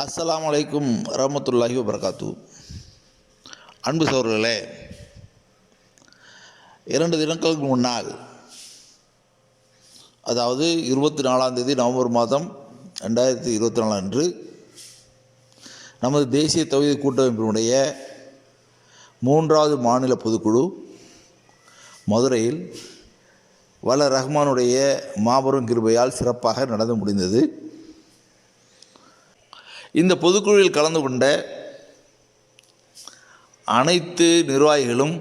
அஸ்ஸலாமு அலைக்கும் ரஹ்மத்துல்லாஹி வபரகாத்து. அன்பு சகோதரர்களே, 2 தினங்களுக்கு முன்னால், அதாவது 24ஆம் தேதி நவம்பர் மாதம் 2024 அன்று நமது தேசிய தௌஹீத் கூட்டமைப்பினுடைய 3வது மாநில பொதுக்குழு மதுரையில் வல்ல ரஹ்மானுடைய மாபெரும் கிருபையால் சிறப்பாக நடந்து முடிந்தது. இந்த பொதுக்குழுவில் கலந்து கொண்ட அனைத்து நிர்வாகிகளும்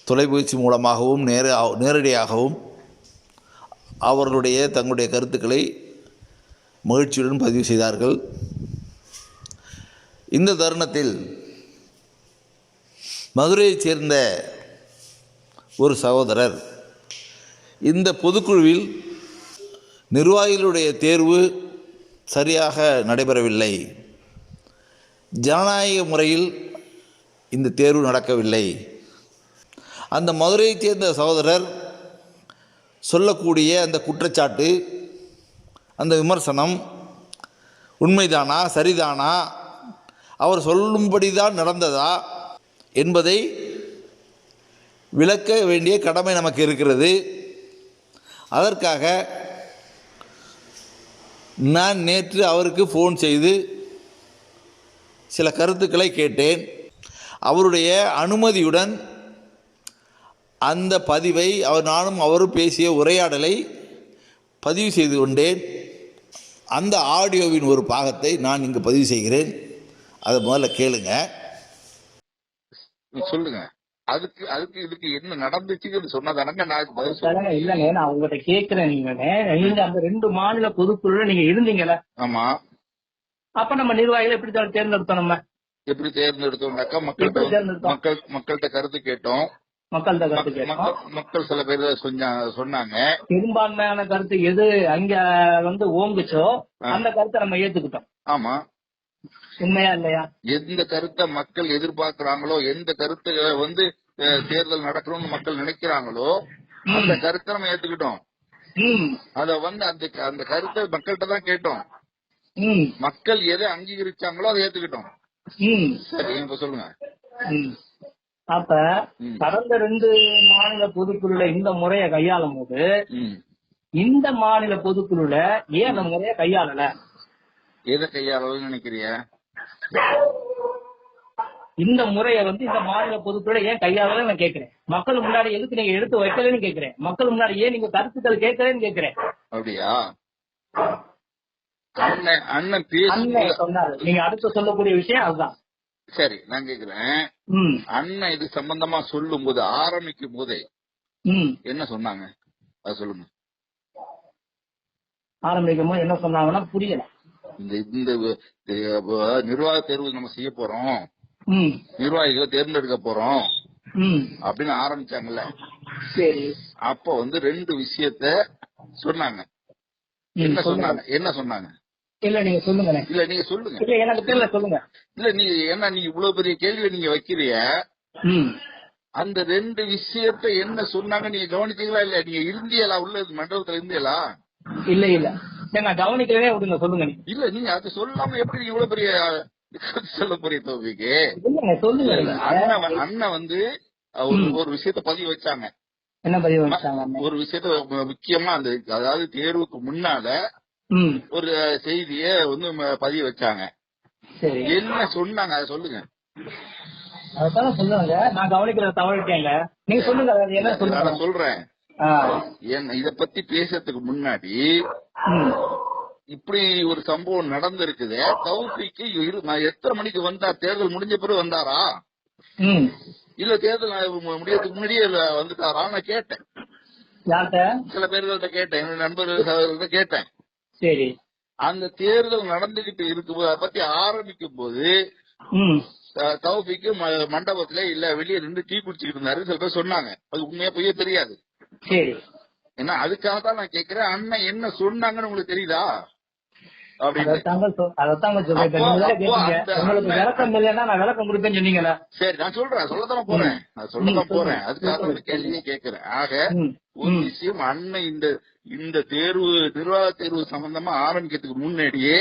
தொலைபேசி மூலமாகவும் நேரடியாகவும் அவர்களுடைய தங்களுடைய கருத்துக்களை மகிழ்ச்சியுடன் பதிவு செய்தார்கள். இந்த தருணத்தில் மதுரையைச் சேர்ந்த ஒரு சகோதரர், இந்த பொதுக்குழுவில் நிர்வாகிகளுடைய தேர்வு சரியாக நடைபெறவில்லை, ஜனநாயக முறையில் இந்த தேர்வு நடக்கவில்லை, அந்த மதுரையைச் சேர்ந்த சகோதரர் சொல்லக்கூடிய அந்த குற்றச்சாட்டு, அந்த விமர்சனம் உண்மைதானா, சரிதானா, அவர் சொல்லும்படி தான் நடந்ததா என்பதை விளக்க வேண்டிய கடமை நமக்கு இருக்கிறது. அதற்காக நான் நேற்று அவருக்கு ஃபோன் செய்து சில கருத்துக்களை கேட்டேன். அவருடைய அனுமதியுடன் அந்த பதிவை நானும் அவரும் பேசிய உரையாடலை பதிவு செய்து கொண்டேன். அந்த ஆடியோவின் ஒரு பாகத்தை நான் இங்கு பதிவு செய்கிறேன். அதை முதல்ல கேளுங்க. சொல்லுங்க. அதுக்கு அதுக்கு இதுக்கு என்ன நடந்துச்சுன்னு சொன்னதானங்க நான் பதில் சொல்லுங்க. இல்லங்க, நான் உங்ககிட்ட கேக்குறேன். நீங்க அந்த 2 மாநில பொதுக்குழு நீங்க இருந்தீங்கல்ல? ஆமா. அப்ப நம்ம நிர்வாகிகளை எப்படி தேர்ந்தெடுத்தோம்? நம்ம எப்படி தேர்ந்தெடுத்தோம்னாக்கா மக்கள்கிட்ட கருத்து கேட்டோம். மக்கள் சில பேர் சொன்னாங்க. பெரும்பான்மையான கருத்து எது அங்க ஓங்குச்சோ அந்த கருத்தை நம்ம ஏத்துக்கிட்டோம். ஆமா, உண்மையா இல்லையா? எந்த கருத்தை மக்கள் எதிர்பார்க்கிறாங்களோ, எந்த கருத்தை தேர்தல் நடக்கணும்னு மக்கள் நினைக்கிறாங்களோ அந்த கருத்தை நம்ம ஏத்துக்கிட்டோம். அத அந்த கருத்தை மக்கள்கிட்ட தான் கேட்டோம். மக்கள் எதை அங்கீகரிச்சாங்களோ அதை ஏத்துக்கிட்டோம். சரி, இப்ப சொல்லுங்க. அப்ப கடந்த 2 மாநில பொதுக்குழுல இந்த முறையை கையாளும் போது இந்த மாநில பொதுக்குழுல ஏன் அந்த முறையை கையாளல? எதை கையாளலன்னு நினைக்கிறிய? இந்த முறையை இந்த மாநில பொதுக்குழு ஏன் கையாளல நான் கேக்குறேன். மக்கள் முன்னாடி எதுக்கு நீங்க எடுத்து வைக்கலன்னு கேக்குறேன். மக்கள் முன்னாடி ஏன் நீங்க கருத்துக்கள் கேட்கலன்னு கேக்குறேன். அப்படியா? அண்ணன் சொன்னாரு. நீங்க அடுத்து சொல்லக்கூடிய விஷயம் அதுதான். சரி, நான் கேக்குறேன். அண்ணன் இது சம்பந்தமா சொல்லும் போது, ஆரம்பிக்கும் போதே என்ன சொன்னாங்க அது சொல்லுங்க. ஆரம்பிக்கும் போது என்ன சொன்னாங்கன்னா புரியல. இந்த நிர்வாக தேர்வு நம்ம செய்ய போறோம், நிர்வாகிகளை தேர்ந்தெடுக்க போறோம் அப்படின்னு ஆரம்பிச்சாங்கல்ல. சரி, அப்ப 2 விஷயத்த சொன்னாங்க. என்ன சொன்னாங்க? இல்ல நீங்க சொல்லுங்க. இல்ல நீங்க சொல்லுங்க. இல்ல எனக்கு தெரியல, சொல்லுங்க. இல்ல நீங்க என்ன, நீங்க இவ்வளவு பெரிய கேள்வியை நீங்க வைக்கிறிய, அந்த 2 விஷயத்த என்ன சொன்னாங்க நீங்க கவனிச்சீங்களா? இல்ல நீங்க இருந்தியலா? உள்ள மண்டபத்துல இருந்தியலா? இல்ல இல்ல, நான் கவனிக்கவே விடுங்க, சொல்லுங்க. இல்ல நீங்க அது சொல்லாம எப்படி நீங்க இவ்வளவு பெரிய சொல்ல போறிய தோபிக்கு? சொல்லுங்க. அண்ணன் ஒரு விஷயத்த பதிவு வச்சாங்க. என்ன பதிவு வச்சாங்க? ஒரு விஷயத்த முக்கியமா அதாவது தேர்வுக்கு முன்னால ஒரு செய்திய பதிவு வச்சாங்க. என்ன சொன்னாங்க அதை சொல்லுங்க. அதான் சொல்லுங்க, நான் கவனிக்கிறத தவறிட்டேங்க. நீங்க சொல்லுங்க. என்ன சொல்லுங்க? நான் சொல்றேன். இத பத்தி பேசுறதுக்கு முன்னாடி இப்படி ஒரு சம்பவம் நடந்திருக்குது. தௌஃபீக்கு எத்தனை மணிக்கு வந்தார்? தேர்தல் முடிஞ்ச பிறகு வந்தாரா, இல்ல தேர்தல் முடியறதுக்கு முன்னாடியே வந்துட்டாரா? நான் கேட்டேன். சில பேர்கள்ட்ட கேட்டேன், என்னோட நண்பர்கள்ட்ட கேட்டேன். சரி, அந்த தேர்தல் நடந்துகிட்டு இருக்கும்போது அதை பத்தி ஆரம்பிக்கும் போது தௌஃபீக்கு மண்டபத்துல இல்ல வெளியே நின்று டீ குடிச்சுக்கிட்டு இருந்தாரு சில பேர் சொன்னாங்க. அது உண்மையா பொய்ய தெரியாது. ஏன்னா அதுக்காக தான் நான் கேக்குறேன், அண்ணன் என்ன சொன்னாங்கன்னு உங்களுக்கு தெரியுதா? சரி, நான் சொல்றேன், சொல்லத்தானே போறேன். அதுக்காக கேள்வியே கேட்கிறேன். ஆக ஒரு விஷயம், அண்ணன் இந்த தேர்வு நிர்வாக தேர்வு சம்பந்தமா ஆரம்பிக்கிறதுக்கு முன்னாடியே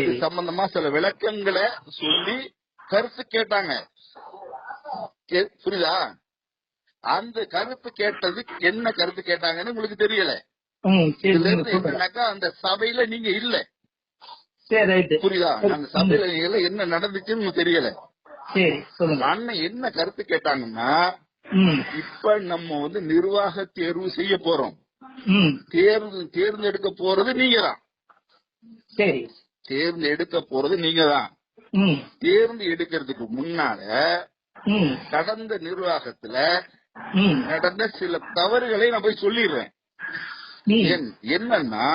இது சம்பந்தமா சில விளக்கங்களை சொல்லி கருத்து கேட்டாங்க. புரியுதா? அந்த கருத்து கேட்டது என்ன கருத்து கேட்டாங்கன்னு உங்களுக்கு தெரியல. என்னன்னாக்கா அந்த சபையில நீங்க இல்ல. புரியுதா? அந்த சபையில என்ன நடந்துச்சுன்னு தெரியல. அண்ணன் என்ன கருத்து கேட்டாங்கன்னா, இப்ப நம்ம வந்து நிர்வாக தேர்வு செய்ய போறோம். தேர்ந்தெடுக்க போறது நீங்க தான். தேர்ந்தெடுக்க போறது நீங்க தான். தேர்ந்து எடுக்கிறதுக்கு முன்னால கடந்த நிர்வாகத்துல நடந்த சில தவறுகளை நான் போய் சொல்லிடுறேன். என்னன்னா,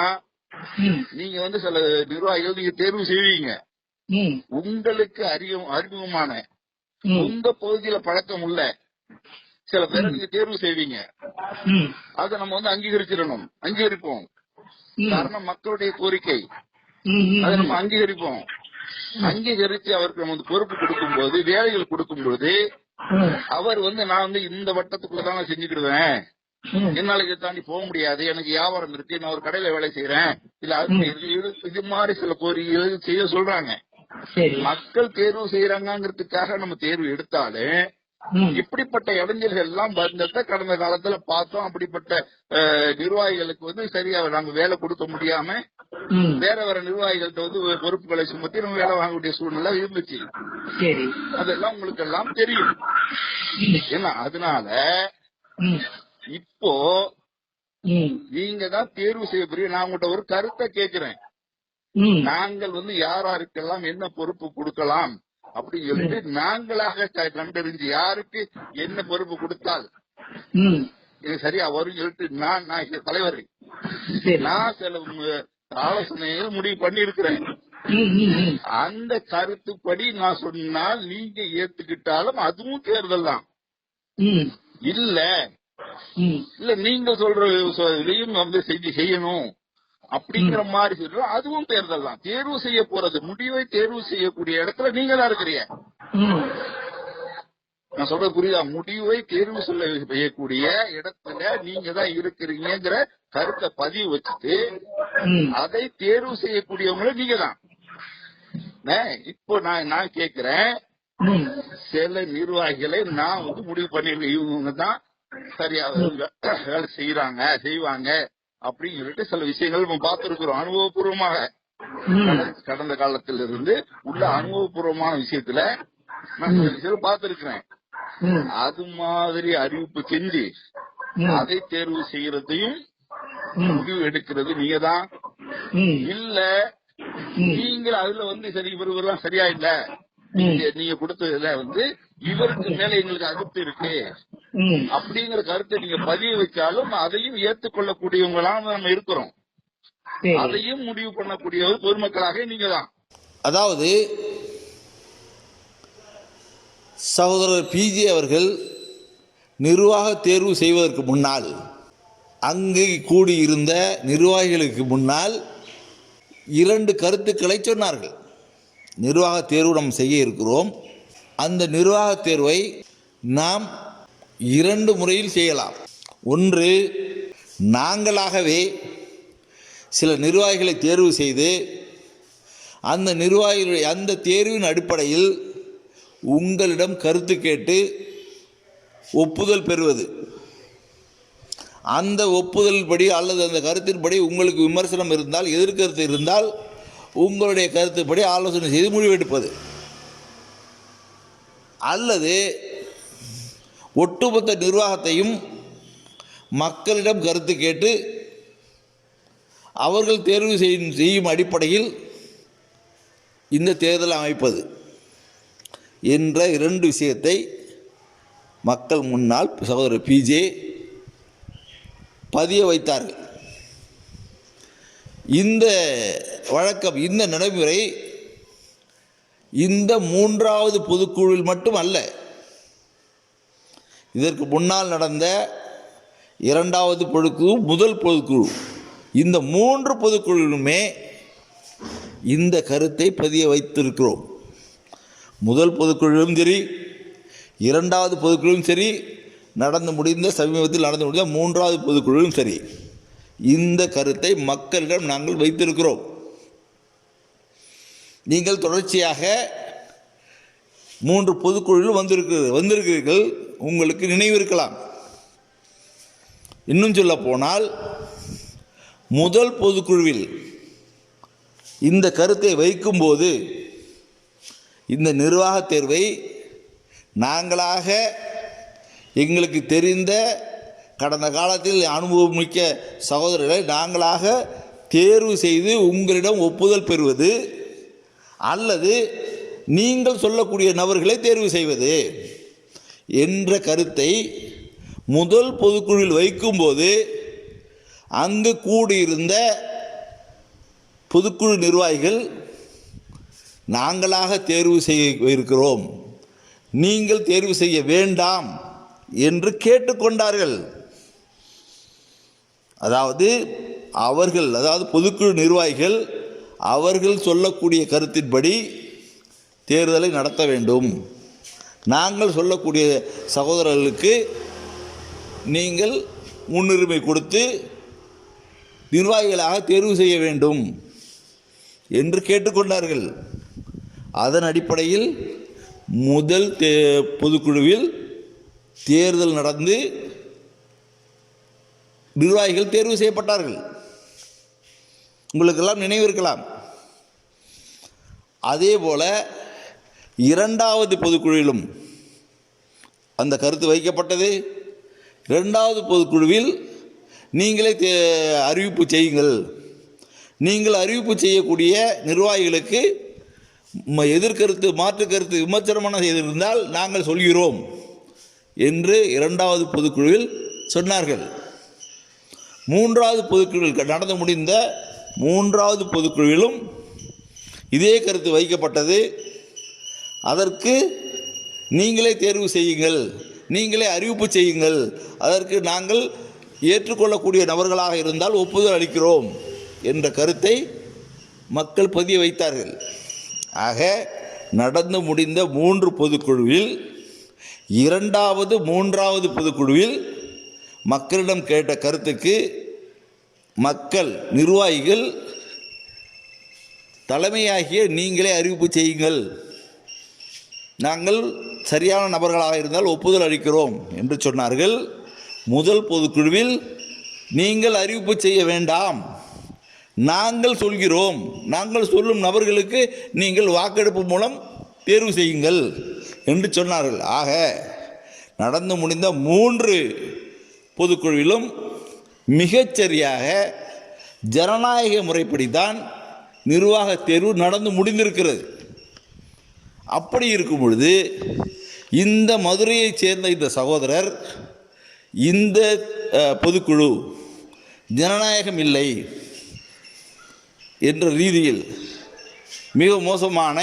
நீங்க வந்து சில நிர்வாகிகள் நீங்க தேர்வு செய்வீங்க. உங்களுக்கு அறிமுகமான உங்க பகுதியில பழக்கம் உள்ள சில பேரை நீங்க தேர்வு செய்வீங்க. அதை நம்ம வந்து அங்கீகரிப்போம். காரணம் மக்களுடைய கோரிக்கை. அதை நம்ம அங்கீகரிப்போம். அங்கீகரித்து அவருக்கு நம்ம பொறுப்பு கொடுக்கும் போது, வேலைகள் கொடுக்கும் போது, அவர் வந்து நான் வந்து இந்த வட்டத்துக்குள்ளதான் நான் செஞ்சுக்கிடுவேன், என்னால இதை தாண்டி போக முடியாது, எனக்கு வியாபாரம் இருக்கு, நான் ஒரு கடையில வேலை செய்யறேன், இல்ல இது மாதிரி சில கோரிக்கைகள் செய்ய சொல்றாங்க. மக்கள் தேர்வு செய்யறாங்கிறதுக்காக நம்ம தேர்வு எடுத்தாலும் இப்படிப்பட்ட இளைஞர்கள் எல்லாம் வந்தத கடந்த காலத்துல பார்த்தோம். அப்படிப்பட்ட நிர்வாகிகளுக்கு வந்து சரியா நாங்க வேலை கொடுக்க முடியாம வேற நிர்வாகிகள்ட்ட வந்து பொறுப்புகளை சுமத்தி நம்ம வேலை வாங்கக்கூடிய சூழ்நிலை இருந்துச்சு. அதெல்லாம் உங்களுக்கு எல்லாம் தெரியும். ஏன்னா அதனால இப்போ நீங்க தான் தேர்வு செய்ய போறீங்க. நான் உங்கள்கிட்ட ஒரு கருத்தை கேட்கிறேன். நாங்கள் வந்து யாருக்கெல்லாம் என்ன பொறுப்பு கொடுக்கலாம் அப்படின்னு சொல்லிட்டு நாங்களாக கண்டறிஞ்சு யாருக்கு என்ன பொறுப்பு கொடுத்தால் சரியா வரும் சொல்லிட்டு நான் தலைவர் நான் சில ஆலோசனைகள் முடிவு பண்ணி இருக்கிறேன். அந்த கருத்துப்படி நான் சொன்னால் நீங்க ஏத்துக்கிட்டாலும் அதுவும் தேர்தல் தான். இல்ல நீங்க சொல்றதையும் வந்து செய்யணும் அப்படிங்கிற மாதிரி சொல்றோம், அதுவும் தேர்தல் தான். தேர்வு செய்ய போறது, முடிவை தேர்வு செய்யக்கூடிய இடத்துல நீங்க தான் இருக்கிறீங்க. நான் சொல்றது புரியுதா? முடிவை தேர்வு செய்யக்கூடிய இடத்துல நீங்க தான் இருக்கிறீங்கிற கருத்தை பதிவு வச்சுட்டு அதை தேர்வு செய்யக்கூடியவங்களும் நீங்க தான். இப்போ நான் கேக்குறேன், சில நிர்வாகிகளை நான் வந்து முடிவு பண்ணிருக்கேன், இவங்க தான் சரியா வேலை செய்வாங்க அப்படின்னு சொல்லிட்டு சில விஷயங்கள் நம்ம பார்த்திருக்கிறோம் அனுபவபூர்வமாக. கடந்த காலத்திலிருந்து உள்ள அனுபவபூர்வமான விஷயத்துல நான் சில விஷயம் பார்த்திருக்கிறேன். அது மாதிரி அறிவிப்பு செஞ்சு அதை தேர்வு செய்யறதையும் முடிவு எடுக்கிறது நீங்க தான். இல்ல நீங்கள் அதுல வந்து சரி இவரெல்லாம் சரியா இல்ல, நீங்க கொடுத்ததுல வந்து இவருக்கு மேல எங்களுக்கு அதிருப்தி இருக்கு அப்படிங்கிற கருத்தை நீங்க பதிவு வச்சாலும் அதையும் ஏற்றுக்கொள்ளக்கூடியவங்களாம் நம்ம இருக்கிறோம். அதையும் முடிவு பண்ணக்கூடியவர் பொதுமக்களாக நீங்க தான். அதாவது சகோதரர் பிஜே அவர்கள் நிர்வாக தேர்வு செய்வதற்கு முன்னால் அங்கு கூடியிருந்த நிர்வாகிகளுக்கு முன்னால் 2 கருத்துக்களை சொன்னார்கள். நிர்வாக தேர்வு நாம் செய்ய இருக்கிறோம், அந்த நிர்வாக தேர்வை நாம் 2 முறையில் செய்யலாம். ஒன்று, நாங்களாகவே சில நிர்வாகிகளை தேர்வு செய்து அந்த நிர்வாகிகளுடைய அந்த தேர்வின் அடிப்படையில் உங்களிடம் கருத்து கேட்டு ஒப்புதல் பெறுவது. அந்த ஒப்புதல் படி அல்லது அந்த கருத்தின்படி உங்களுக்கு விமர்சனம் இருந்தால், எதிர்கருத்து இருந்தால் உங்களுடைய கருத்துப்படி ஆலோசனை செய்து முடிவெடுப்பது. அல்லது ஒட்டுமொத்த நிர்வாகத்தையும் மக்களிடம் கருத்து கேட்டு அவர்கள் தேர்வு செய்யும் அடிப்படையில் இந்த தேர்தல் அமைப்பது என்ற 2 விஷயத்தை மக்கள் முன்னால் சகோதரர் பிஜே பதிய வைத்தார்கள். இந்த வழக்கம், இந்த நடைமுறை இந்த 3வது பொதுக்குழுவில் மட்டும் அல்ல, இதற்கு முன்னால் நடந்த 2வது பொதுக்குழு, முதல் பொதுக்குழு, இந்த 3 பொதுக்குழுவிலுமே இந்த கருத்தை பதிய வைத்திருக்கிறோம். முதல் பொதுக்குழுவிலும் சரி, 2வது பொதுக்குழுவும் சரி, சமீபத்தில் நடந்து முடிந்த 3வது பொதுக்குழுவும் சரி, இந்த கருத்தை மக்களிடம் நாங்கள் வைத்திருக்கிறோம். நீங்கள் தொடர்ச்சியாக 3 பொதுக்குழுவில் வந்திருக்கிறீர்கள், உங்களுக்கு நினைவிருக்கலாம். இன்னும் சொல்ல போனால் முதல் பொதுக்குழுவில் இந்த கருத்தை வைக்கும்போது இந்த நிர்வாகத் தேர்வை நாங்களாக எங்களுக்கு தெரிந்த கடந்த காலத்தில் அனுபவமிக்க சகோதரர்களை நாங்களாக தேர்வு செய்து உங்களிடம் ஒப்புதல் பெறுவது அல்லது நீங்கள் சொல்லக்கூடிய நபர்களை தேர்வு செய்வது என்ற கருத்தை முதல் பொதுக்குழுவில் வைக்கும்போது அங்கு கூடியிருந்த பொதுக்குழு நிர்வாகிகள் நாங்களாக தேர்வு செய்ய இருக்கிறோம், நீங்கள் தேர்வு செய்ய வேண்டாம் என்று கேட்டுக்கொண்டார்கள். அதாவது பொதுக்குழு நிர்வாகிகள் அவர்கள் சொல்லக்கூடிய கருத்தின்படி தேர்தலை நடத்த வேண்டும், நாங்கள் சொல்லக்கூடிய சகோதரர்களுக்கு நீங்கள் முன்னுரிமை கொடுத்து நிர்வாகிகளாக தேர்வு செய்ய வேண்டும் என்று கேட்டுக்கொண்டார்கள். அதன் அடிப்படையில் முதல் பொதுக்குழுவில் தேர்தல் நடந்து நிர்வாகிகள் தேர்வு செய்யப்பட்டார்கள். உங்களுக்கெல்லாம் நினைவிருக்கலாம். அதே போல 2வது பொதுக்குழுவிலும் அந்த கருத்து வைக்கப்பட்டது. 2வது பொதுக்குழுவில் நீங்களே அறிவிப்பு செய்யுங்கள், நீங்கள் அறிவிப்பு செய்யக்கூடிய நிர்வாகிகளுக்கு எதிர்கருத்து மாற்று கருத்து விமர்சனமான செய்திருந்தால் நாங்கள் சொல்கிறோம் என்று 2வது பொதுக்குழுவில் சொன்னார்கள். 3வது பொதுக்குழுவில் நடந்து முடிந்த 3வது பொதுக்குழுவிலும் இதே கருத்து வைக்கப்பட்டது. அதற்கு நீங்களே தேர்வு செய்யுங்கள், நீங்களே அறிவிப்பு செய்யுங்கள், அதற்கு நாங்கள் ஏற்றுக்கொள்ளக்கூடிய நபர்களாக இருந்தால் ஒப்புதல் அளிக்கிறோம் என்ற கருத்தை மக்கள் பதிய வைத்தார்கள். ஆக நடந்து முடிந்த 3 பொதுக்குழுவில் 2வது 3வது பொதுக்குழுவில் மக்களிடம் கேட்ட கருத்துக்கு மக்கள் நிர்வாகிகள் தலைமையாகிய நீங்களே அறிவிப்பு செய்யுங்கள், நாங்கள் சரியான நபர்களாக இருந்தால் ஒப்புதல் அளிக்கிறோம் என்று சொன்னார்கள். முதல் பொதுக்குழுவில் நீங்கள் அறிவிப்பு செய்ய வேண்டாம், நாங்கள் சொல்கிறோம், நாங்கள் சொல்லும் நபர்களுக்கு நீங்கள் வாக்கெடுப்பு மூலம் தேர்வு செய்யுங்கள் என்று சொன்னார்கள். ஆக நடந்து முடிந்த 3 பொதுக்குழுவிலும் மிகச்சரியாக ஜனநாயக முறைப்படிதான் நிர்வாக தேர்வு நடந்து முடிந்திருக்கிறது. அப்படி இருக்கும் பொழுது இந்த மதுரையைச் சேர்ந்த இந்த சகோதரர் இந்த பொதுக்குழு ஜனநாயகம் இல்லை என்ற ரீதியில் மிக மோசமான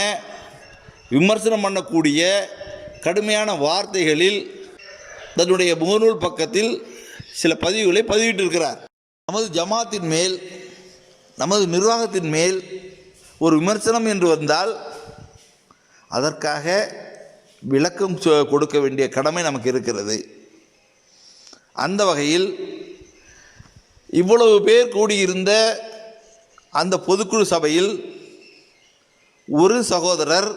விமர்சனம் பண்ணக்கூடிய கடுமையான வார்த்தைகளில் தன்னுடைய முகநூல் பக்கத்தில் சில பதிவுகளை பதிவிட்டிருக்கிறார். நமது ஜமாத்தின் மேல், நமது நிர்வாகத்தின் மேல் ஒரு விமர்சனம் என்று வந்தால் அதற்காக விளக்கம் கொடுக்க வேண்டிய கடமை நமக்கு இருக்கிறது. அந்த வகையில் இவ்வளவு பேர் கூடியிருந்த அந்த பொதுக்குழு சபையில் ஒரு சகோதரர்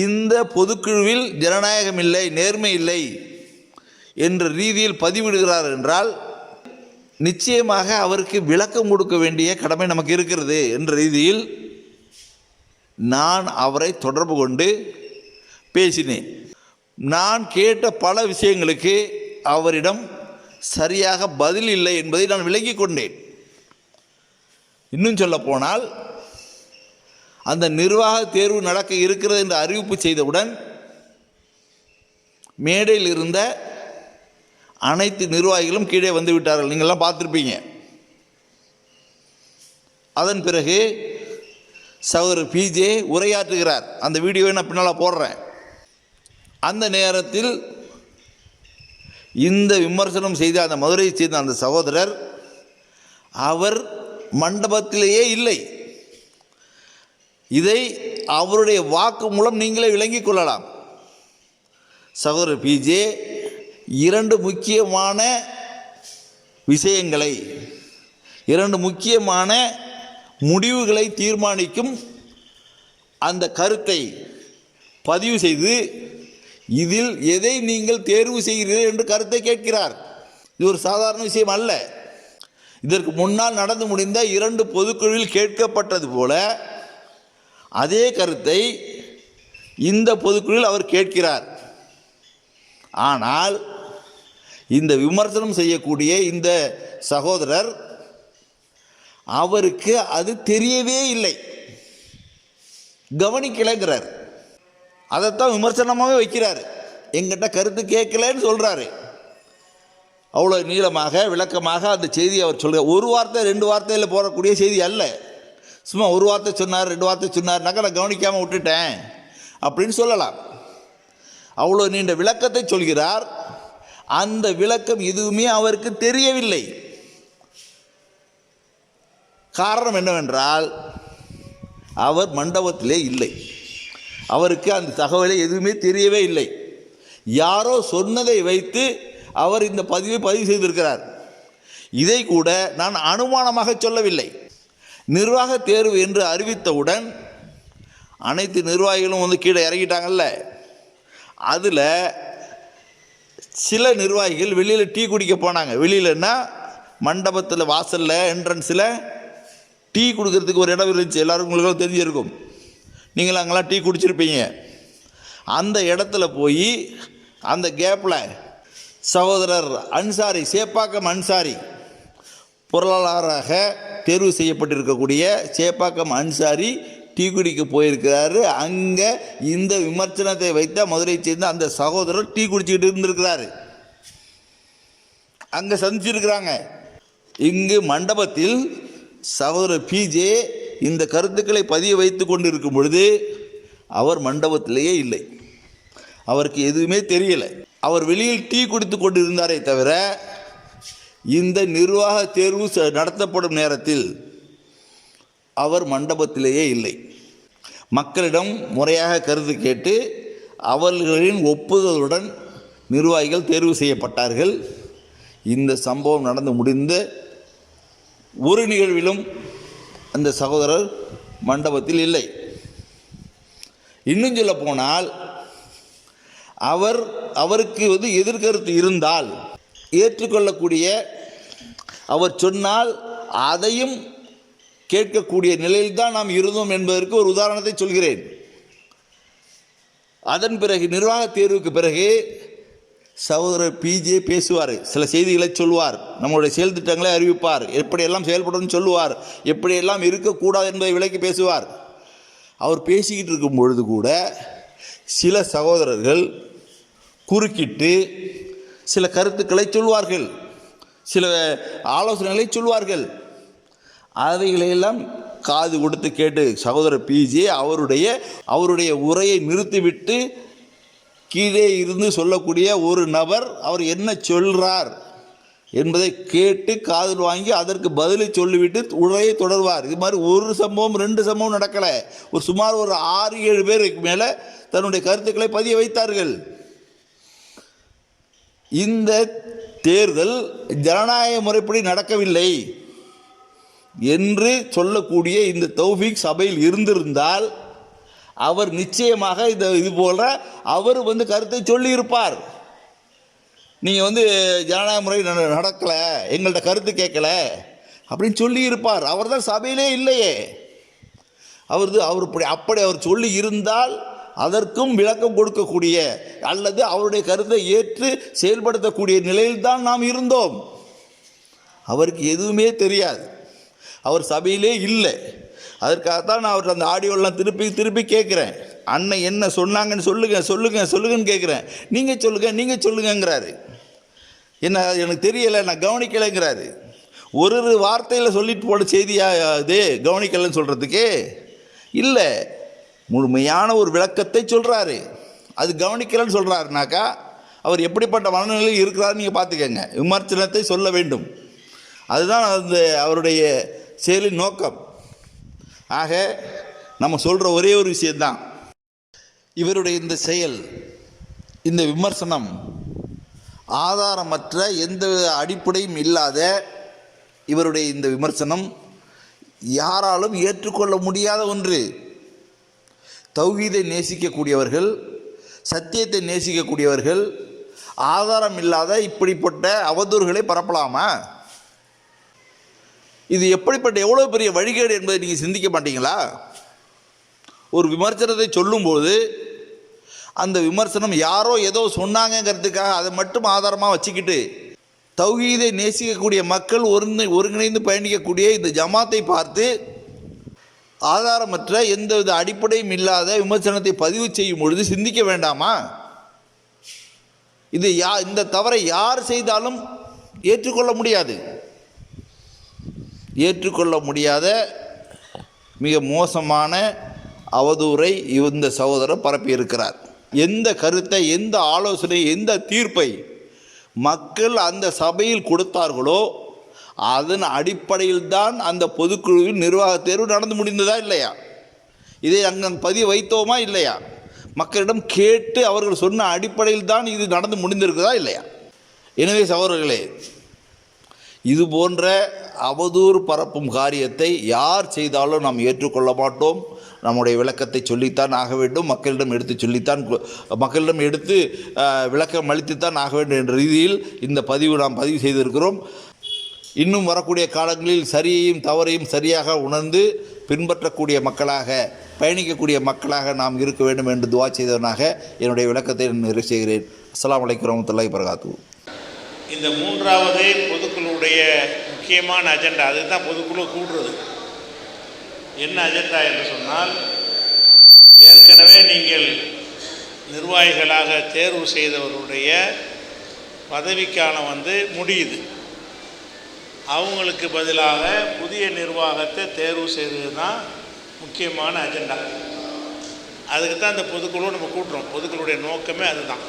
இந்த பொதுக்குழுவில் ஜனநாயகம் இல்லை, நேர்மை இல்லை என்ற ரீதியில் பதிவிடுகிறார் என்றால் நிச்சயமாக அவருக்கு விளக்கம் கொடுக்க வேண்டிய கடமை நமக்கு இருக்கிறது என்ற ரீதியில் நான் அவரை தொடர்பு கொண்டு பேசினேன். நான் கேட்ட பல விஷயங்களுக்கு அவரிடம் சரியாக பதில் இல்லை என்பதை நான் விளங்கிக் கொண்டேன். இன்னும் சொல்ல போனால் அந்த நிர்வாக தேர்வு நடக்க இருக்கிறது என்று அறிவிப்பு செய்தவுடன் மேடையில் இருந்த அனைத்து நிர்வாகிகளும் கீழே வந்து விட்டார்கள். நீங்கள்லாம் பார்த்துருப்பீங்க. அதன் பிறகு சகோதரர் பிஜே உரையாற்றுகிறார். அந்த வீடியோவை நான் பின்னால் போடுறேன். அந்த நேரத்தில் இந்த விமர்சனம் செய்த அந்த மதுரையை சேர்ந்த அந்த சகோதரர் அவர் மண்டபத்திலேயே இல்லை. இதை அவருடைய வாக்கு மூலம் நீங்களே விளங்கிக் கொள்ளலாம். சகோதரர் பிஜே 2 முக்கியமான விஷயங்களை, 2 முக்கியமான முடிவுகளை தீர்மானிக்கும் அந்த கருத்தை பதிவு செய்து இதில் எதை நீங்கள் தேர்வு செய்கிறீர்கள் என்று கருத்தை கேட்கிறார். இது ஒரு சாதாரண விஷயம் அல்ல. இதற்கு முன்னால் நடந்து முடிந்த 2 பொதுக்குழுவில் கேட்கப்பட்டது போல அதே கருத்தை இந்த பொதுக்குழுவில் அவர் கேட்கிறார். ஆனால் இந்த விமர்சனம் செய்யக்கூடிய இந்த சகோதரர் அவருக்கு அது தெரியவே இல்லை, கவனிக்கலைங்கிறார். அதைத்தான் விமர்சனமாகவே வைக்கிறார். எங்கிட்ட கருத்து கேட்கலன்னு சொல்கிறாரு. அவ்வளோ நீளமாக விளக்கமாக அந்த செய்தியை அவர் சொல்கிறார். ஒரு வார்த்தை 2 வார்த்தையில் போகக்கூடிய செய்தி அல்ல. சும்மா ஒரு வார்த்தை சொன்னார் 2 வார்த்தை சொன்னார்னாக்கா நான் கவனிக்காமல் விட்டுட்டேன் அப்படின்னு சொல்லலாம். அவ்வளோ நீண்ட விளக்கத்தை சொல்கிறார். அந்த விளக்கம் எதுவுமே அவருக்கு தெரியவில்லை. காரணம் என்னவென்றால் அவர் மண்டபத்திலே இல்லை. அவருக்கு அந்த தகவலை எதுவுமே தெரியவே இல்லை. யாரோ சொன்னதை வைத்து அவர் இந்த பதிவு செய்திருக்கிறார். இதை கூட நான் அனுமானமாக சொல்லவில்லை. நிர்வாக தேர்வு என்று அறிவித்தவுடன் அனைத்து நிர்வாகிகளும் வந்து கீழே இறங்கிட்டாங்கல்ல, அதில் சில நிர்வாகிகள் வெளியில் டீ குடிக்க போனாங்க. வெளியிலன்னா மண்டபத்தில் வாசலில் என்ட்ரன்ஸில் டீ குடிக்கிறதுக்கு ஒரு இடம் இருந்துச்சு. எல்லாருக்கும் உங்களுக்கு தெரிஞ்சிருக்கும். நீங்கள் அங்கெல்லாம் டீ குடிச்சிருப்பீங்க. அந்த இடத்துல போய் அந்த கேப்பில் சகோதரர் அன்சாரி, சேப்பாக்கம் அன்சாரி, பொருளாளராக தேர்வு செய்யப்பட்டிருக்கக்கூடிய சேப்பாக்கம் அன்சாரி டீ குடிக்க போயிருக்கிறாரு. அங்கே இந்த விமர்சனத்தை வைத்த மதுரை சேர்ந்த அந்த சகோதரர் டீ குடிச்சிக்கிட்டு இருந்திருக்கிறாரு. அங்கே சந்திச்சிருக்கிறாங்க. இங்கு மண்டபத்தில் சகோதரர் பிஜே இந்த கருத்துக்களை பதிய வைத்து கொண்டு இருக்கும் பொழுது அவர் மண்டபத்திலேயே இல்லை. அவருக்கு எதுவுமே தெரியலை. அவர் வெளியில் டீ குடித்து கொண்டு இருந்தாரே தவிர இந்த நிர்வாக தேர்வு நடத்தப்படும் நேரத்தில் அவர் மண்டபத்திலேயே இல்லை. மக்களிடம் முறையாக கருத்து கேட்டு அவர்களின் ஒப்புதலுடன் நிர்வாகிகள் தேர்வு செய்யப்பட்டார்கள். இந்த சம்பவம் நடந்து முடிந்த ஒரு நிகழ்விலும் அந்த சகோதரர் மண்டபத்தில் இல்லை. இன்னும் சொல்ல போனால் அவருக்கு எதிர்கருத்து இருந்தால் ஏற்றுக்கொள்ளக்கூடிய, அவர் சொன்னால் அதையும் கேட்கக்கூடிய நிலையில் தான் நாம் இருந்தோம் என்பதற்கு ஒரு உதாரணத்தை சொல்கிறேன். அதன் பிறகு நிர்வாக தேர்வுக்கு பிறகு சகோதரர் பிஜே பேசுவார், சில செய்திகளை சொல்வார், நம்மளுடைய செயல் திட்டங்களை அறிவிப்பார், எப்படியெல்லாம் செயல்படும் சொல்லுவார், எப்படியெல்லாம் இருக்கக்கூடாது என்பதை விளக்கி பேசுவார். அவர் பேசிக்கிட்டு இருக்கும் பொழுது கூட சில சகோதரர்கள் குறுக்கிட்டு சில கருத்துக்களை சொல்வார்கள், சில ஆலோசனைகளை சொல்வார்கள். அவைகளையெல்லாம் காது கொடுத்து கேட்டு சகோதரர் பிஜே அவருடைய உரையை நிறுத்திவிட்டு கீழே இருந்து சொல்லக்கூடிய ஒரு நபர் அவர் என்ன சொல்கிறார் என்பதை கேட்டு காதில் வாங்கி அதற்கு பதிலை சொல்லிவிட்டு உரையை தொடர்வார். இது மாதிரி ஒரு சம்பவம் 2 சம்பவம் நடக்கலை. சுமார் ஒரு 6-7 பேருக்கு மேலே தன்னுடைய கருத்துக்களை பதிய வைத்தார்கள். இந்த தேர்தல் ஜனநாயக முறைப்படி நடக்கவில்லை என்று சொல்லக்கூடிய இந்த தௌஃபீக் சபையில் இருந்திருந்தால் அவர் நிச்சயமாக இது போல அவர் கருத்தை சொல்லியிருப்பார். நீங்கள் ஜனநாயக முறை நடக்கலை, எங்கள்கிட்ட கருத்து கேட்கல அப்படின்னு சொல்லியிருப்பார். அவர் தான் சபையிலே இல்லையே. அப்படி அவர் சொல்லி இருந்தால் அதற்கும் விளக்கம் கொடுக்கக்கூடிய அல்லது அவருடைய கருத்தை ஏற்று செயல்படுத்தக்கூடிய நிலையில் தான் நாம் இருந்தோம். அவருக்கு எதுவுமே தெரியாது. அவர் சபையிலே இல்லை. அதற்காகத்தான் நான் அவர் அந்த ஆடியோலாம் திருப்பி கேட்குறேன். அன்னை என்ன சொன்னாங்கன்னு சொல்லுங்கன்னு கேட்குறேன். நீங்கள் சொல்லுங்கங்கிறாரு. என்ன எனக்கு தெரியலை, நான் கவனிக்கலைங்கிறாரு. ஒரு வார்த்தையில் சொல்லிட்டு போன செய்தியாக இது கவனிக்கலைன்னு சொல்கிறதுக்கு இல்லை, முழுமையான ஒரு விளக்கத்தை சொல்கிறாரு. அது கவனிக்கலைன்னு சொல்கிறாருனாக்கா அவர் எப்படிப்பட்ட மனநிலையில் இருக்கிறாரு நீங்கள் பார்த்துக்கங்க. விமர்சனத்தை சொல்ல வேண்டும், அதுதான் அவருடைய செயலின் நோக்கம். ஆக நம்ம சொல்கிற ஒரே ஒரு விஷயந்தான், இவருடைய இந்த செயல், இந்த விமர்சனம் ஆதாரமற்ற எந்த அடிப்படையும் இல்லாத இவருடைய இந்த விமர்சனம் யாராலும் ஏற்றுக்கொள்ள முடியாத ஒன்று. தௌஹீதை நேசிக்கக்கூடியவர்கள், சத்தியத்தை நேசிக்கக்கூடியவர்கள் ஆதாரம் இல்லாத இப்படிப்பட்ட அவதூறுகளை பரப்பலாமா? இது எப்படிப்பட்ட எவ்வளோ பெரிய வழிகேடு என்பதை நீங்கள் சிந்திக்க மாட்டீங்களா? ஒரு விமர்சனத்தை சொல்லும்போது அந்த விமர்சனம் யாரோ ஏதோ சொன்னாங்கங்கிறதுக்காக அதை மட்டும் ஆதாரமாக வச்சுக்கிட்டு தௌஹீதை நேசிக்கக்கூடிய மக்கள் ஒருங்கிணைந்து பயணிக்கக்கூடிய இந்த ஜமாத்தை பார்த்து ஆதாரமற்ற எந்தவித அடிப்படையும் இல்லாத விமர்சனத்தை பதிவு செய்யும் பொழுது சிந்திக்க வேண்டாமா? இது இந்த தவறை யார் செய்தாலும் ஏற்றுக்கொள்ள முடியாது. ஏற்றுக்கொள்ள முடியாத மிக மோசமான அவதூறை இந்த சகோதரர் பரப்பியிருக்கிறார். எந்த கருத்தை, எந்த ஆலோசனை, எந்த தீர்ப்பை மக்கள் அந்த சபையில் கொடுத்தார்களோ அதன் அடிப்படையில் தான் அந்த பொதுக்குழுவின் நிர்வாக தேர்வு நடந்து முடிந்ததா இல்லையா? இதை அங்கே பதிவு வைத்தோமா இல்லையா? மக்களிடம் கேட்டு அவர்கள் சொன்ன அடிப்படையில் தான் இது நடந்து முடிந்திருக்குதா இல்லையா? எனவே சகோதரர்களே, இது போன்ற அவதூறு பரப்பும் காரியத்தை யார் செய்தாலும் நாம் ஏற்றுக்கொள்ள மாட்டோம். நம்முடைய விளக்கத்தை சொல்லித்தான் ஆக வேண்டும். மக்களிடம் எடுத்து விளக்கம் அளித்துத்தான் ஆக வேண்டும் என்ற ரீதியில் இந்த பதிவு நாம் பதிவு செய்திருக்கிறோம். இன்னும் வரக்கூடிய காலங்களில் சரியையும் தவறையும் சரியாக உணர்ந்து பின்பற்றக்கூடிய மக்களாக, பயணிக்கக்கூடிய மக்களாக நாம் இருக்க வேண்டும் என்று துவா செய்தவனாக என்னுடைய விளக்கத்தை நிறைவு செய்கிறேன். அஸ்ஸலாமு அலைக்கும் வரஹ்மத்துல்லாஹி வபரகாத்துஹு. இந்த மூன்றாவது பொதுக்குழுவுடைய முக்கியமான அஜெண்டா, அதுதான் பொதுக்குழு கூடுறது. என்ன அஜெண்டா என்று சொன்னால், ஏற்கனவே நீங்கள் நிர்வாகிகளாக தேர்வு செய்தவருடைய பதவிக்காலம் முடியுது. அவங்களுக்கு பதிலாக புதிய நிர்வாகத்தை தேர்வு செய்கிறது தான் முக்கியமான அஜெண்டா. அதுக்கு தான் இந்த பொதுக்குழு நம்ம கூட்டுறோம். பொதுக்குழுடைய நோக்கமே அதுதான்.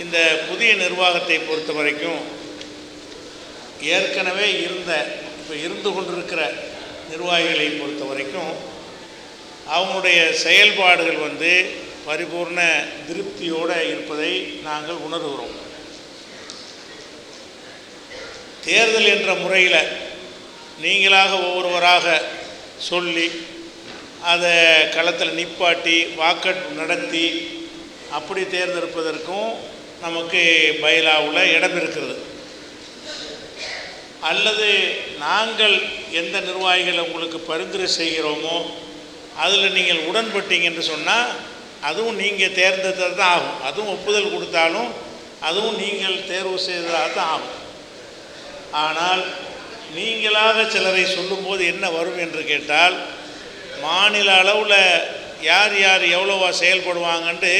இந்த புதிய நிர்வாகத்தை பொறுத்த வரைக்கும் ஏற்கனவே இப்போ இருந்து கொண்டிருக்கிற நிர்வாகிகளை பொறுத்த வரைக்கும் அவங்களுடைய செயல்பாடுகள் பரிபூர்ண திருப்தியோடு இருப்பதை நாங்கள் உணர்கிறோம். தேர்தல் என்ற முறையில் நீங்களாக ஒவ்வொருவராக சொல்லி அதை களத்தில் நிப்பாட்டி வாக்கெடுப்பு நடத்தி அப்படி தேர்ந்தெடுப்பதற்கும் நமக்கு பைலாவில் இடம் இருக்கிறது. அல்லது நாங்கள் எந்த நிர்வாகிகளை உங்களுக்கு பரிந்துரை செய்கிறோமோ அதில் நீங்கள் உடன்பட்டீங்க என்று சொன்னால் அதுவும் நீங்கள் தேர்ந்தெடுத்தது தான் ஆகும். அதுவும் ஒப்புதல் கொடுத்தாலும் அதுவும் நீங்கள் தேர்வு செய்ததாக தான் ஆகும். ஆனால் நீங்களாக சிலரை சொல்லும்போது என்ன வரும் என்று கேட்டால், மாநில அளவில் யார் யார் எவ்வளோவா செயல்படுவாங்கன்ட்டு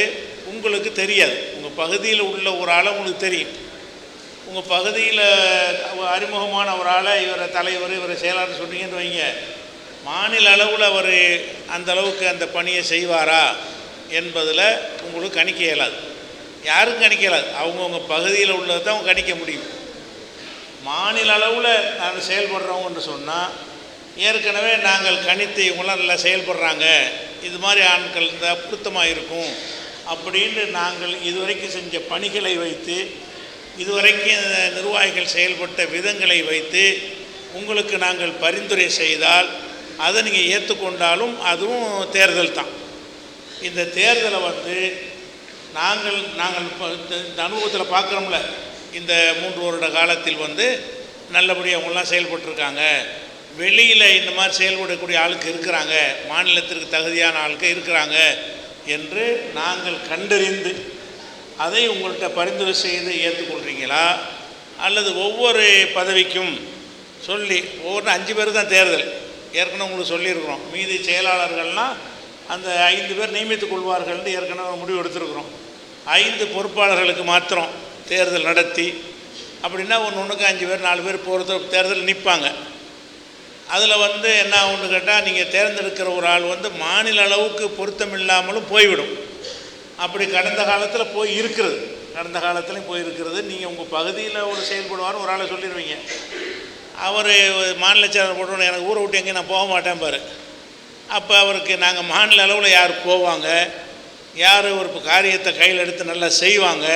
உங்களுக்கு தெரியாது. உங்கள் பகுதியில் உள்ள ஒரு ஆளை உங்களுக்கு தெரியும். உங்கள் பகுதியில் அறிமுகமான ஒரு ஆளை இவரை தலைவர், இவரை செயலாளர் சொன்னீங்கன்னு வைங்க, மாநில அளவில் அவர் அந்த அளவுக்கு அந்த பணியை செய்வாரா என்பதில் உங்களுக்கு கணிக்க இயலாது. யாரும் கணிக்க இயலாது. அவங்கவுங்க பகுதியில் உள்ளதை தான் அவங்க கணிக்க முடியும். மாநில அளவில் நாங்கள் செயல்படுறோம்னு சொன்னால், ஏற்கனவே நாங்கள் கணித்து இவங்களாம் நல்லா செயல்படுறாங்க, இது மாதிரி ஆட்கள் இருந்தால் பொருத்தமாக இருக்கும் அப்படின்னு நாங்கள் இதுவரைக்கும் செஞ்ச பணிகளை வைத்து, இதுவரைக்கும் நிர்வாகிகள் செயல்பட்ட விதங்களை வைத்து உங்களுக்கு நாங்கள் பரிந்துரை செய்தால் அதை நீங்கள் ஏற்றுக்கொண்டாலும் அதுவும் தேர்தல் தான். இந்த தேர்தலை நாங்கள் இந்த அனுபவத்தில் பார்க்குறோம்ல, இந்த 3 வருட காலத்தில் நல்லபடியாக அவங்களாம் செயல்பட்டுருக்காங்க. வெளியில் இந்த மாதிரி செயல்படக்கூடிய ஆளுக்கு இருக்கிறாங்க, மாநிலத்திற்கு தகுதியான ஆளுக்கு இருக்கிறாங்க என்று நாங்கள் கண்டறிந்து அதை உங்கள்கிட்ட பரிந்துரை செய்து ஏற்றுக்கொள்கிறீங்களா? அல்லது ஒவ்வொரு பதவிக்கும் சொல்லி ஒவ்வொரு 5 பேர் தான் தேர்தல், ஏற்கனவே உங்களுக்கு சொல்லியிருக்கிறோம். மீதி செயலாளர்கள்னால் அந்த 5 பேர் நியமித்துக் கொள்வார்கள்னு ஏற்கனவே முடிவு எடுத்துருக்குறோம். 5 பொறுப்பாளர்களுக்கு மாத்திரம் தேர்தல் நடத்தி, அப்படின்னா ஒன்றுக்கு 5 பேர் 4 பேர் போகிறது தேர்தல் நிற்பாங்க. அதில் என்ன ஒன்று கேட்டால், நீங்கள் தேர்ந்தெடுக்கிற ஒரு ஆள் மாநில அளவுக்கு பொருத்தமில்லாமலும் போய்விடும். அப்படி கடந்த காலத்தில் போய் இருக்கிறது, கடந்த காலத்துலையும் போயிருக்கிறது. நீங்கள் உங்கள் பகுதியில் ஒரு செயல்படுவார்னு ஒரு ஆளை சொல்லிடுவீங்க, அவர் மாநில செயலர் போட்டோன்னு எனக்கு ஊரை விட்டு எங்கேயும் நான் போக மாட்டேன் பாரு. அப்போ அவருக்கு நாங்கள் மாநில அளவில் யார் போவாங்க, யார் ஒரு காரியத்தை கையில் எடுத்து நல்லா செய்வாங்க,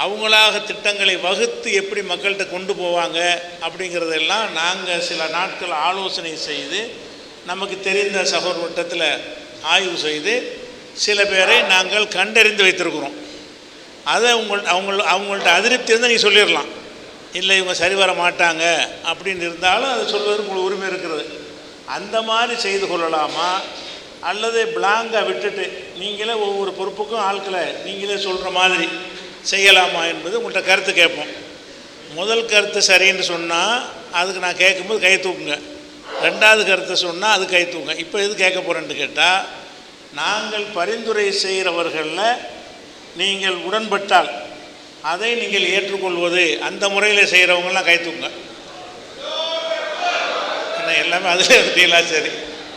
அவங்களாக திட்டங்களை வகுத்து எப்படி மக்கள்கிட்ட கொண்டு போவாங்க அப்படிங்கிறதெல்லாம் நாங்கள் சில நாட்கள் ஆலோசனை செய்து நமக்கு தெரிந்த சகோதர வட்டத்தில் ஆய்வு செய்து சில பேரை நாங்கள் கண்டறிந்து வைத்திருக்கிறோம். அதை அவங்கள்ட்ட அதிருப்தி இருந்தால் நீங்கள் சொல்லிடலாம், இல்லை இவங்க சரி வர மாட்டாங்க அப்படின்னு இருந்தாலும் அதை சொல்வதற்கு உங்களுக்கு உரிமை இருக்கிறது. அந்த மாதிரி செய்து கொள்ளலாமா, அல்லது பிளாங்காக விட்டுட்டு நீங்களே ஒவ்வொரு பொறுப்புக்கும் ஆட்களை நீங்களே சொல்கிற மாதிரி செய்யலாமா என்பது உங்கள்கிட்ட கருத்து கேட்போம். முதல் கருத்து சரின்னு சொன்னால் அதுக்கு நான் கேட்கும்போது கை தூக்குங்க. ரெண்டாவது கருத்தை சொன்னால் அது கை தூக்குங்க. இப்போ எது கேட்க போகிறேன்னு கேட்டால், நாங்கள் பரிந்துரை செய்கிறவர்களில் நீங்கள் உடன்பட்டால் அதை நீங்கள் ஏற்றுக்கொள்வது, அந்த முறையில் செய்கிறவங்களாம் கை தூக்குங்க. ஏன்னா எல்லாமே அதில் எடுத்தீங்களா? சரி,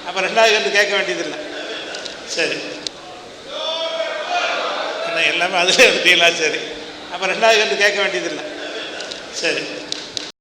அப்போ ரெண்டாவது கருத்து கேட்க வேண்டியதில்லை. சரி, ஏன்னா எல்லாமே அதில் எடுத்தீங்களா? சரி, அப்போ ரெண்டாவது கருத்து கேட்க வேண்டியதில்லை. சரி.